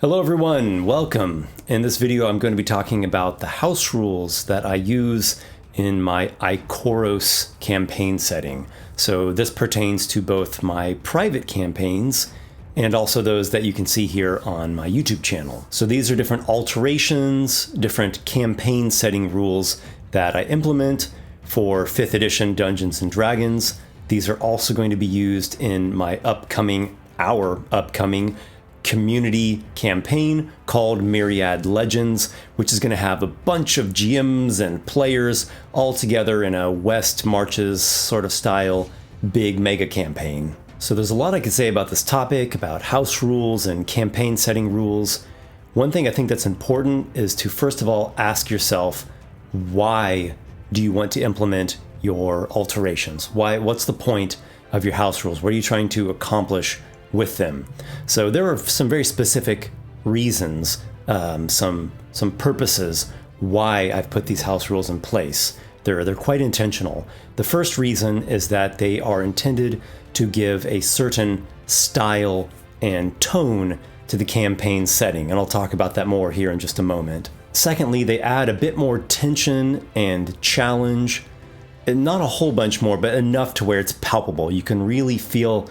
Hello everyone, welcome. In this video I'm going to be talking about the house rules that I use in my Ikoros campaign setting. So this pertains to both my private campaigns and also those that you can see here on my YouTube channel. So these are different alterations, different campaign setting rules that I implement for 5th edition Dungeons & Dragons. These are also going to be used in our upcoming community campaign called Myriad Legends, which is going to have a bunch of GMs and players all together in a West Marches sort of style big mega campaign. So there's a lot I could say about this topic, about house rules and campaign setting rules. One thing I think that's important is to first of all ask yourself, why do you want to implement your alterations? What's the point of your house rules? What are you trying to accomplish with them? So there are some very specific reasons, some purposes why I've put these house rules in place. They're quite intentional. The first reason is that they are intended to give a certain style and tone to the campaign setting, and I'll talk about that more here in just a moment. Secondly, they add a bit more tension and challenge, and not a whole bunch more, but enough to where it's palpable. You can really feel,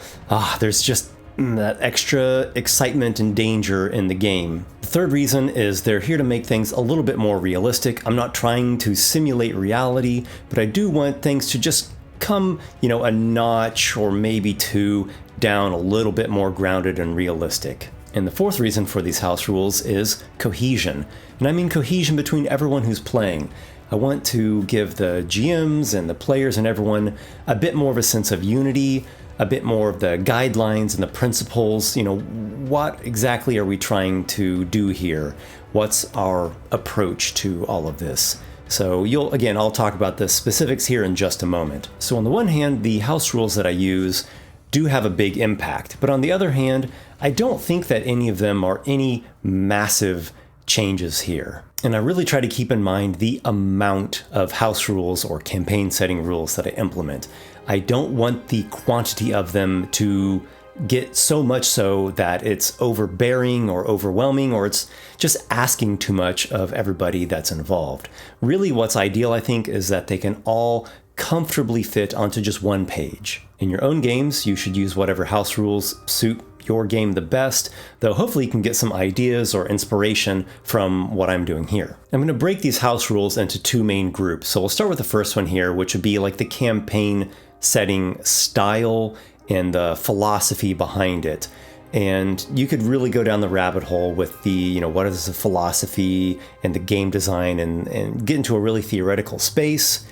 there's just that extra excitement and danger in the game. The third reason is they're here to make things a little bit more realistic. I'm not trying to simulate reality, but I do want things to just come, a notch or maybe two down, a little bit more grounded and realistic. And the fourth reason for these house rules is cohesion. And I mean cohesion between everyone who's playing. I want to give the GMs and the players and everyone a bit more of a sense of unity, a bit more of the guidelines and the principles. What exactly are we trying to do here? What's our approach to all of this? So I'll talk about the specifics here in just a moment. So on the one hand, the house rules that I use do have a big impact, but on the other hand, I don't think that any of them are any massive changes here. And I really try to keep in mind the amount of house rules or campaign setting rules that I implement. I don't want the quantity of them to get so much so that it's overbearing or overwhelming, or it's just asking too much of everybody that's involved. Really, what's ideal, I think, is that they can all comfortably fit onto just one page. In your own games, you should use whatever house rules suit your game the best, though hopefully you can get some ideas or inspiration from what I'm doing here. I'm going to break these house rules into two main groups. So we'll start with the first one here, which would be like the campaign setting style and the philosophy behind it. And you could really go down the rabbit hole with the, what is the philosophy and the game design and get into a really theoretical space.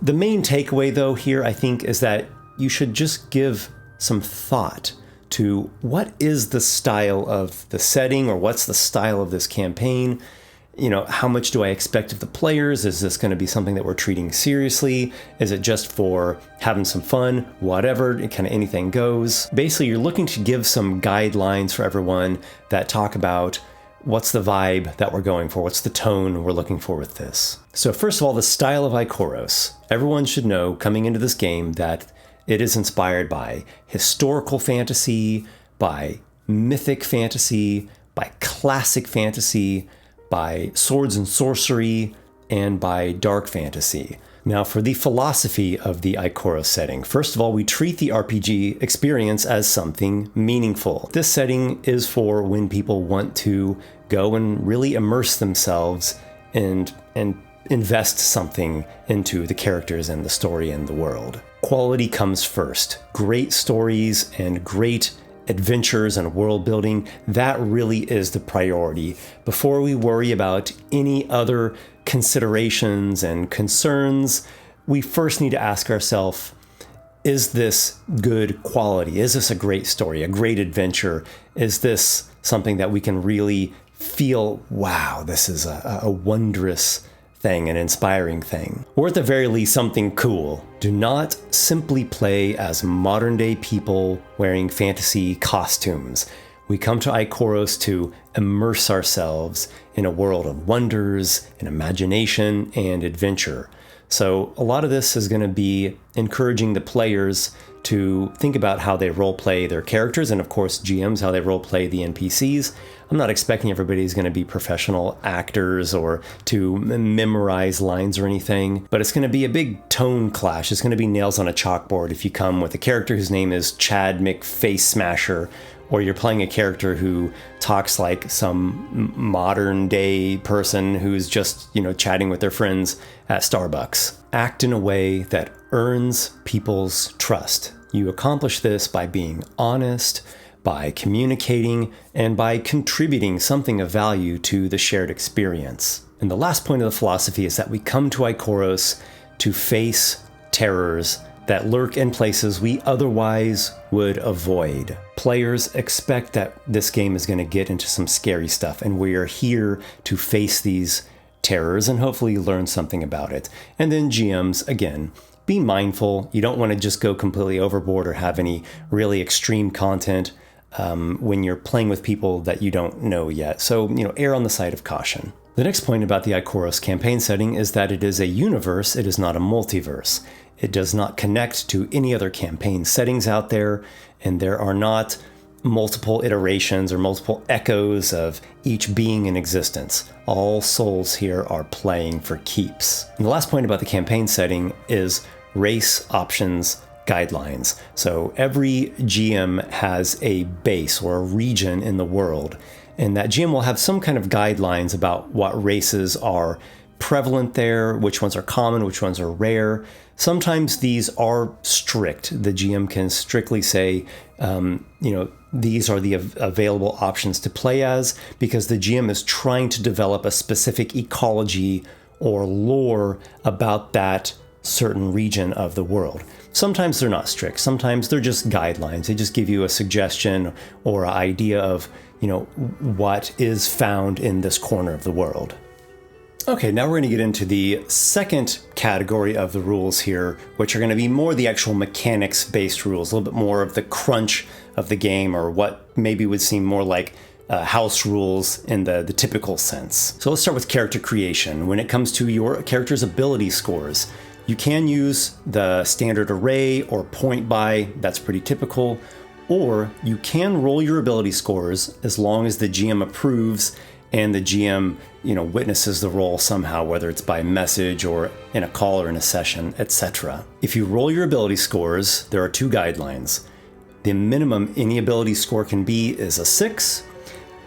The main takeaway though here, I think, is that you should just give some thought to what is the style of the setting, or what's the style of this campaign. How much do I expect of the players? Is this going to be something that we're treating seriously? Is it just for having some fun? Whatever, kind of anything goes. Basically, you're looking to give some guidelines for everyone that talk about what's the vibe that we're going for, what's the tone we're looking for with this. So first of all, the style of Ikoros. Everyone should know coming into this game that it is inspired by historical fantasy, by mythic fantasy, by classic fantasy, by swords and sorcery, and by dark fantasy. Now, for the philosophy of the Ikoros setting, first of all, we treat the RPG experience as something meaningful. This setting is for when people want to go and really immerse themselves and invest something into the characters and the story and the world. Quality comes first. Great stories and great adventures and world building, that really is the priority. Before we worry about any other considerations and concerns, we first need to ask ourselves, is this good quality? Is this a great story, a great adventure? Is this something that we can really feel, wow, this is a wondrous thing, an inspiring thing, or at the very least something cool. Do not simply play as modern day people wearing fantasy costumes. We come to Ikoros to immerse ourselves in a world of wonders and imagination and adventure. So a lot of this is going to be encouraging the players to think about how they roleplay their characters, and of course GMs, how they roleplay the NPCs. I'm not expecting everybody's going to be professional actors or to memorize lines or anything, but it's going to be a big tone clash. It's going to be nails on a chalkboard if you come with a character whose name is Chad McFace Smasher, or you're playing a character who talks like some modern day person who's just, chatting with their friends at Starbucks. Act in a way that earns people's trust. You accomplish this by being honest, by communicating, and by contributing something of value to the shared experience. And the last point of the philosophy is that we come to Ikoros to face terrors that lurk in places we otherwise would avoid. Players expect that this game is going to get into some scary stuff, and we are here to face these terrors and hopefully learn something about it. And then GMs, again, be mindful. You don't want to just go completely overboard or have any really extreme content when you're playing with people that you don't know yet. So, err on the side of caution. The next point about the Ikoros campaign setting is that it is a universe, it is not a multiverse. It does not connect to any other campaign settings out there, and there are not multiple iterations or multiple echoes of each being in existence. All souls here are playing for keeps. And the last point about the campaign setting is race options guidelines. So every GM has a base or a region in the world, and that GM will have some kind of guidelines about what races are prevalent there, which ones are common, which ones are rare. Sometimes these are strict. The GM can strictly say, these are the available options to play as, because the GM is trying to develop a specific ecology or lore about that certain region of the world. Sometimes they're not strict. Sometimes they're just guidelines. They just give you a suggestion or an idea of, what is found in this corner of the world. Okay, now we're going to get into the second category of the rules here, which are going to be more the actual mechanics-based rules, a little bit more of the crunch of the game, or what maybe would seem more like house rules in the typical sense. So let's start with character creation. When it comes to your character's ability scores, you can use the standard array or point by, that's pretty typical, or you can roll your ability scores as long as the GM approves and the GM, witnesses the roll somehow, whether it's by message or in a call or in a session, etc. If you roll your ability scores, there are two guidelines. The minimum any ability score can be is a 6,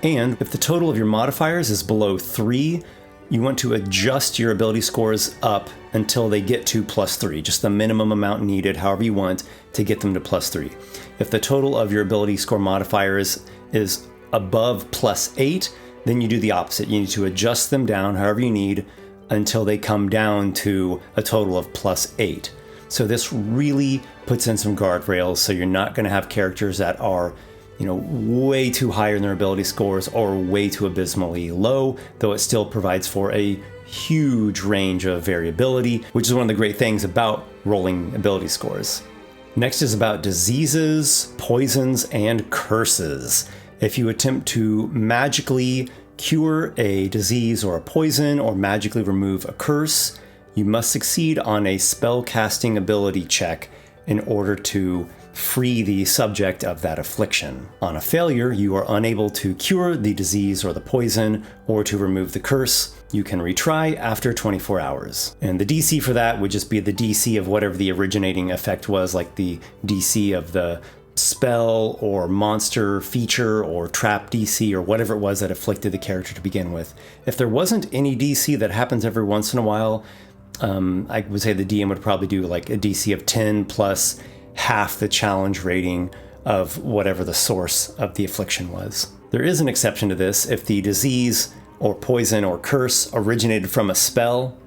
and if the total of your modifiers is below 3, you want to adjust your ability scores up until they get to +3, just the minimum amount needed, however you want to get them to +3. If the total of your ability score modifiers is above +8, then you do the opposite. You need to adjust them down however you need until they come down to a total of +8. So this really puts in some guardrails, so you're not going to have characters that are way too high in their ability scores or way too abysmally low, though it still provides for a huge range of variability, which is one of the great things about rolling ability scores. Next is about diseases, poisons, and curses. If you attempt to magically cure a disease or a poison or magically remove a curse, you must succeed on a spell casting ability check in order to free the subject of that affliction. On a failure, you are unable to cure the disease or the poison or to remove the curse. You can retry after 24 hours. And the DC for that would just be the DC of whatever the originating effect was, like the DC of the spell or monster feature or trap DC or whatever it was that afflicted the character to begin with. If there wasn't any DC that happens every once in a while, I would say the DM would probably do like a DC of 10 plus half the challenge rating of whatever the source of the affliction was. There is an exception to this if the disease or poison or curse originated from a spell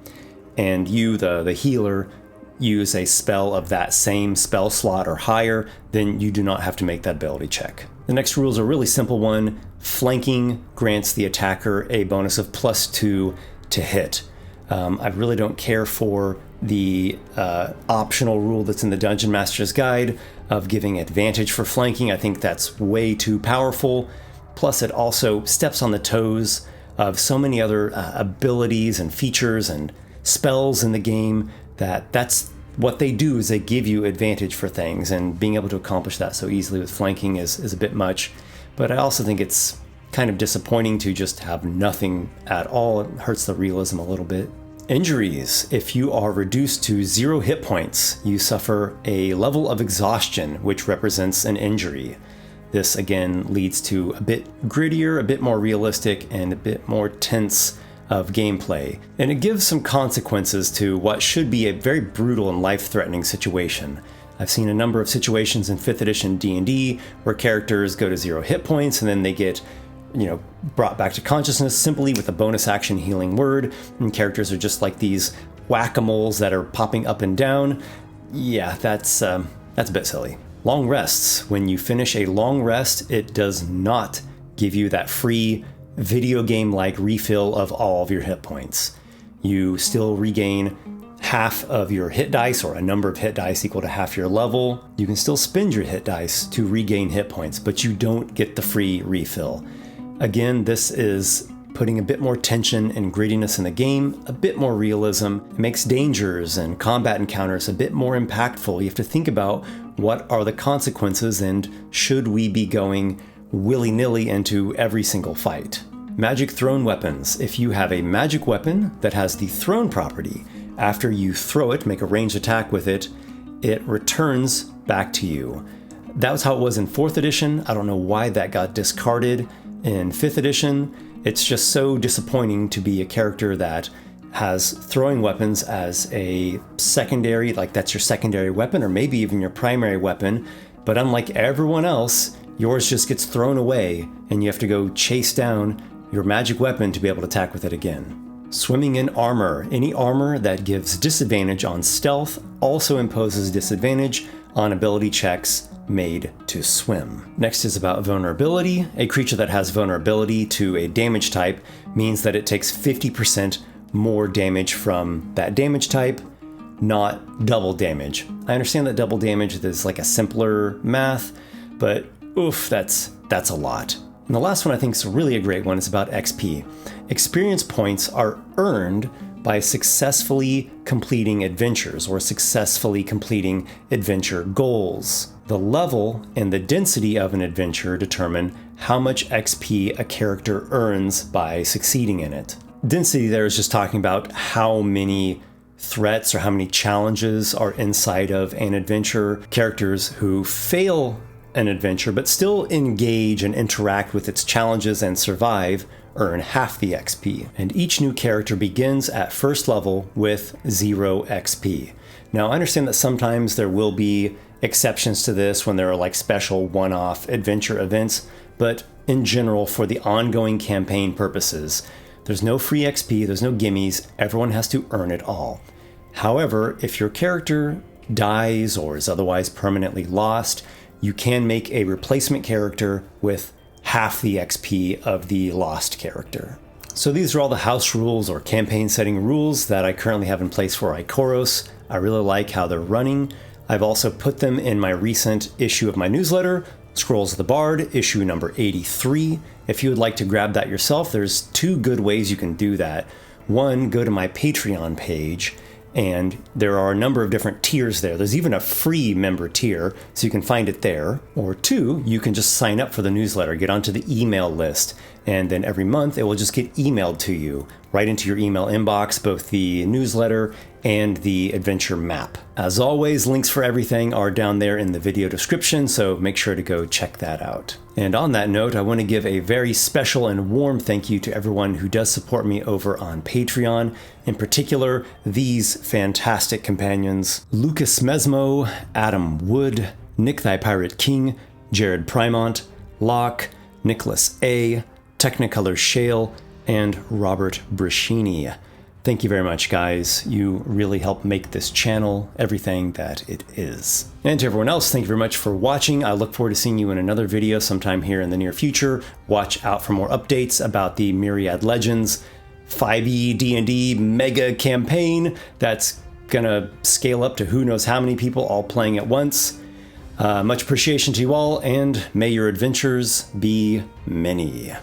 and you, the healer, use a spell of that same spell slot or higher, then you do not have to make that ability check. The next rule is a really simple one. Flanking grants the attacker a bonus of +2 to hit. I really don't care for the optional rule that's in the Dungeon Master's Guide of giving advantage for flanking. I think that's way too powerful. Plus, it also steps on the toes of so many other abilities and features and spells in the game that's what they do is they give you advantage for things, and being able to accomplish that so easily with flanking is a bit much. But I also think it's kind of disappointing to just have nothing at all. It hurts the realism a little bit. Injuries. If you are reduced to 0 hit points, you suffer a level of exhaustion, which represents an injury. This again leads to a bit grittier, a bit more realistic, and a bit more tense of gameplay. And it gives some consequences to what should be a very brutal and life-threatening situation. I've seen a number of situations in 5th edition D&D where characters go to 0 hit points and then they get brought back to consciousness simply with a bonus action healing word, and characters are just like these whack-a-moles that are popping up and down. Yeah, that's a bit silly. Long rests. When you finish a long rest, it does not give you that free video game-like refill of all of your hit points. You still regain half of your hit dice, or a number of hit dice equal to half your level. You can still spend your hit dice to regain hit points, but you don't get the free refill. Again, this is putting a bit more tension and grittiness in the game, a bit more realism. It makes dangers and combat encounters a bit more impactful. You have to think about what are the consequences and should we be going willy-nilly into every single fight. Magic thrown weapons. If you have a magic weapon that has the thrown property, after you throw it, make a ranged attack with it, it returns back to you. That was how it was in 4th edition. I don't know why that got discarded in 5th edition. It's just so disappointing to be a character that has throwing weapons as a secondary, like that's your secondary weapon, or maybe even your primary weapon, but unlike everyone else, yours just gets thrown away and you have to go chase down your magic weapon to be able to attack with it again. Swimming in armor. Any armor that gives disadvantage on stealth also imposes disadvantage on ability checks made to swim. Next is about vulnerability. A creature that has vulnerability to a damage type means that it takes 50% more damage from that damage type, not double damage. I understand that double damage is like a simpler math, but oof, that's a lot. And the last one I think is really a great one. Is about XP. Experience points are earned by successfully completing adventures or successfully completing adventure goals. The level and the density of an adventure determine how much XP a character earns by succeeding in it. Density there is just talking about how many threats or how many challenges are inside of an adventure. Characters who fail an adventure but still engage and interact with its challenges and survive earn half the XP. And each new character begins at first level with 0 XP. Now I understand that sometimes there will be exceptions to this when there are like special one-off adventure events, but in general, for the ongoing campaign purposes, there's no free XP, there's no gimmies, everyone has to earn it all. However, if your character dies or is otherwise permanently lost, you can make a replacement character with half the XP of the lost character. So these are all the house rules or campaign setting rules that I currently have in place for Ikoros. I really like how they're running. I've also put them in my recent issue of my newsletter, Scrolls of the Bard, issue number 83. If you would like to grab that yourself, there's 2 good ways you can do that. One, go to my Patreon page, and there are a number of different tiers there. There's even a free member tier, so you can find it there. Or 2, you can just sign up for the newsletter, get onto the email list, and then every month it will just get emailed to you right into your email inbox, both the newsletter and the adventure map. As always, links for everything are down there in the video description, so make sure to go check that out. And on that note, I want to give a very special and warm thank you to everyone who does support me over on Patreon. In particular, these fantastic companions: Lucas Mesmo, Adam Wood, Nick Thy Pirate King, Jared Primont, Locke, Nicholas A., Technicolor Shale, and Robert Brashini. Thank you very much, guys. You really help make this channel everything that it is. And to everyone else, thank you very much for watching. I look forward to seeing you in another video sometime here in the near future. Watch out for more updates about the Myriad Legends 5e D&D mega campaign that's gonna scale up to who knows how many people all playing at once. Much appreciation to you all, and may your adventures be many.